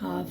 1/2